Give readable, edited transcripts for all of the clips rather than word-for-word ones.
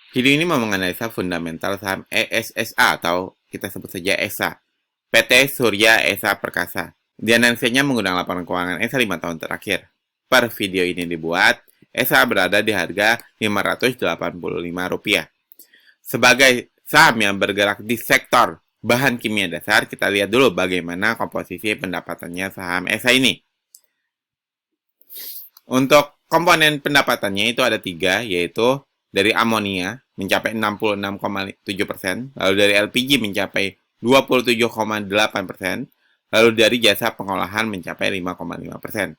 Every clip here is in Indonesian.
Video ini mau menganalisa fundamental saham ESSA atau kita sebut saja ESA, PT Surya Esa Perkasa. Dianalisanya menggunakan laporan keuangan ESA 5 tahun terakhir. Per video ini dibuat, ESA berada di harga Rp585. Sebagai saham yang bergerak di sektor bahan kimia dasar, kita lihat dulu bagaimana komposisi pendapatannya saham ESA ini. Untuk komponen pendapatannya itu ada 3, yaitu dari amonia mencapai 66,7%, lalu dari LPG mencapai 27,8%, lalu dari jasa pengolahan mencapai 5,5%.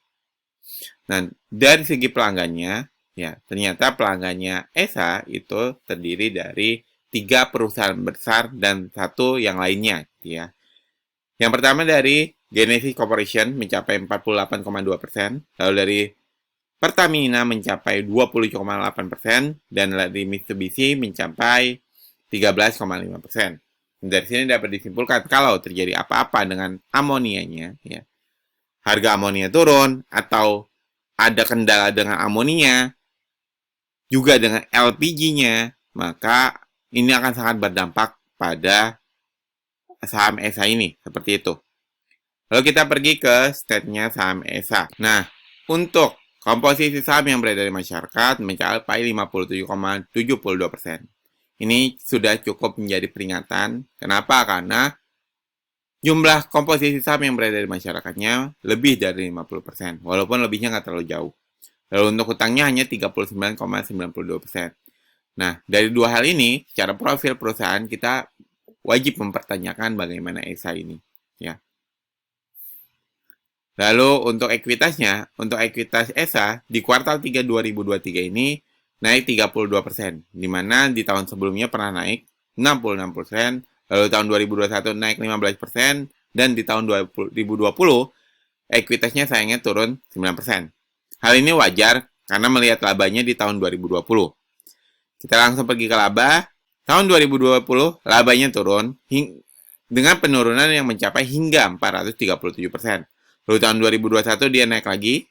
Nah, dari segi pelanggannya, ya ternyata pelanggannya ESA itu terdiri dari 3 perusahaan besar dan 1 yang lainnya, ya. Yang pertama dari Genesis Corporation mencapai 48,2%, lalu dari Pertamina mencapai 20,8% dan dari Mitsubishi mencapai 13,5%. Dari sini dapat disimpulkan kalau terjadi apa-apa dengan amonianya, ya, harga amonia turun atau ada kendala dengan amonia, juga dengan LPG-nya, maka ini akan sangat berdampak pada saham ESA ini, seperti itu. Lalu kita pergi ke state-nya saham ESA. Nah, untuk komposisi saham yang beredar di masyarakat mencapai 57,72%. Ini sudah cukup menjadi peringatan. Kenapa? Karena jumlah komposisi saham yang beredar di masyarakatnya lebih dari 50%. Walaupun lebihnya nggak terlalu jauh. Lalu untuk hutangnya hanya 39,92%. Nah, dari dua hal ini, secara profil perusahaan kita wajib mempertanyakan bagaimana ESA ini. Ya. Lalu untuk ekuitasnya, untuk ekuitas ESA di kuartal 3 2023 ini naik 32%, di mana di tahun sebelumnya pernah naik 66%, lalu tahun 2021 naik 15%, dan di tahun 2020 ekuitasnya sayangnya turun 9%. Hal ini wajar karena melihat labanya di tahun 2020. Kita langsung pergi ke laba. Tahun 2020 labanya turun dengan penurunan yang mencapai hingga 437%. Lalu tahun 2021 dia naik lagi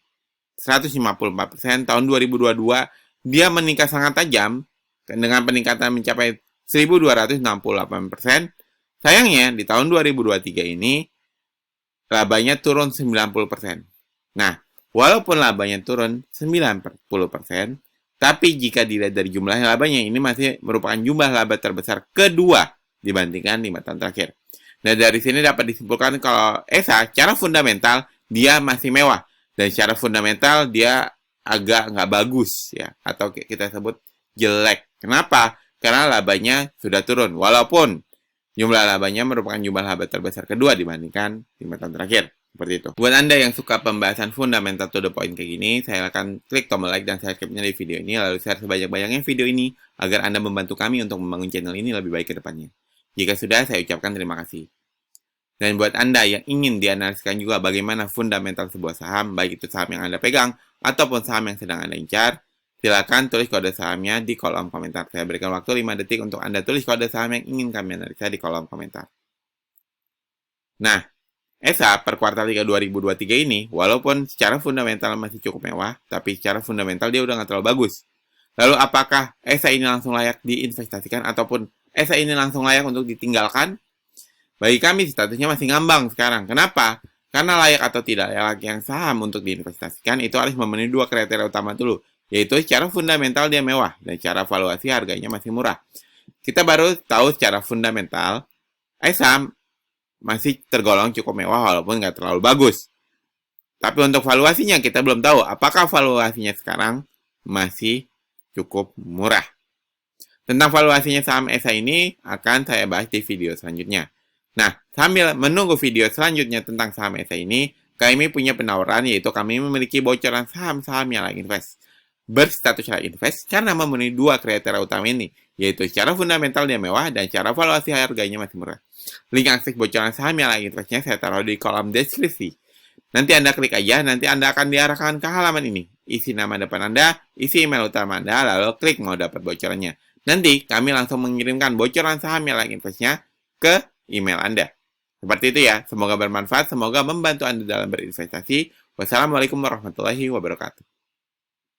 154%, tahun 2022 dia meningkat sangat tajam dengan peningkatan mencapai 1268%. Sayangnya di tahun 2023 ini labanya turun 90%. Nah, walaupun labanya turun 90%, tapi jika dilihat dari jumlah labanya, ini masih merupakan jumlah laba terbesar kedua dibandingkan 5 tahun terakhir. Nah, dari sini dapat disimpulkan kalau ESA secara fundamental dia masih mewah. Dan secara fundamental dia agak nggak bagus, ya, atau kita sebut jelek. Kenapa? Karena labanya sudah turun. Walaupun jumlah labanya merupakan jumlah laba terbesar kedua dibandingkan 5 tahun terakhir. Seperti itu. Buat Anda yang suka pembahasan fundamental to the point kayak gini, saya akan klik tombol like dan subscribe-nya di video ini, lalu share sebanyak-banyaknya video ini, agar Anda membantu kami untuk membangun channel ini lebih baik ke depannya. Jika sudah, saya ucapkan terima kasih. Dan buat Anda yang ingin dianaliskan juga bagaimana fundamental sebuah saham, baik itu saham yang Anda pegang, ataupun saham yang sedang Anda incar, silakan tulis kode sahamnya di kolom komentar. Saya berikan waktu 5 detik untuk Anda tulis kode saham yang ingin kami analisa di kolom komentar. Nah, ESA per kuartal 3 2023 ini, walaupun secara fundamental masih cukup mewah, tapi secara fundamental dia udah nggak terlalu bagus. Lalu apakah ESA ini langsung layak diinvestasikan ataupun ESA ini langsung layak untuk ditinggalkan? Bagi kami statusnya masih ngambang sekarang. Kenapa? Karena layak atau tidak layak yang saham untuk diinvestasikan itu harus memenuhi 2 kriteria utama dulu, yaitu secara fundamental dia mewah dan secara valuasi harganya masih murah. Kita baru tahu secara fundamental ESA masih tergolong cukup mewah walaupun nggak terlalu bagus. Tapi untuk valuasinya kita belum tahu apakah valuasinya sekarang masih cukup murah. Tentang valuasinya saham ESA ini akan saya bahas di video selanjutnya. Nah, sambil menunggu video selanjutnya tentang saham ESA ini, kami punya penawaran yaitu kami memiliki bocoran saham-saham yang layak invest. Berstatus layak invest karena memenuhi 2 kriteria utama ini, yaitu secara fundamental dia mewah dan secara valuasi harganya masih murah. Link akses bocoran saham yang layak investnya saya taruh di kolom deskripsi. Nanti Anda klik aja, nanti Anda akan diarahkan ke halaman ini. Isi nama depan Anda, isi email utama Anda, lalu klik mau dapat bocorannya. Nanti kami langsung mengirimkan bocoran saham yang layak investnya ke email Anda. Seperti itu ya, semoga bermanfaat, semoga membantu Anda dalam berinvestasi. Wassalamualaikum warahmatullahi wabarakatuh.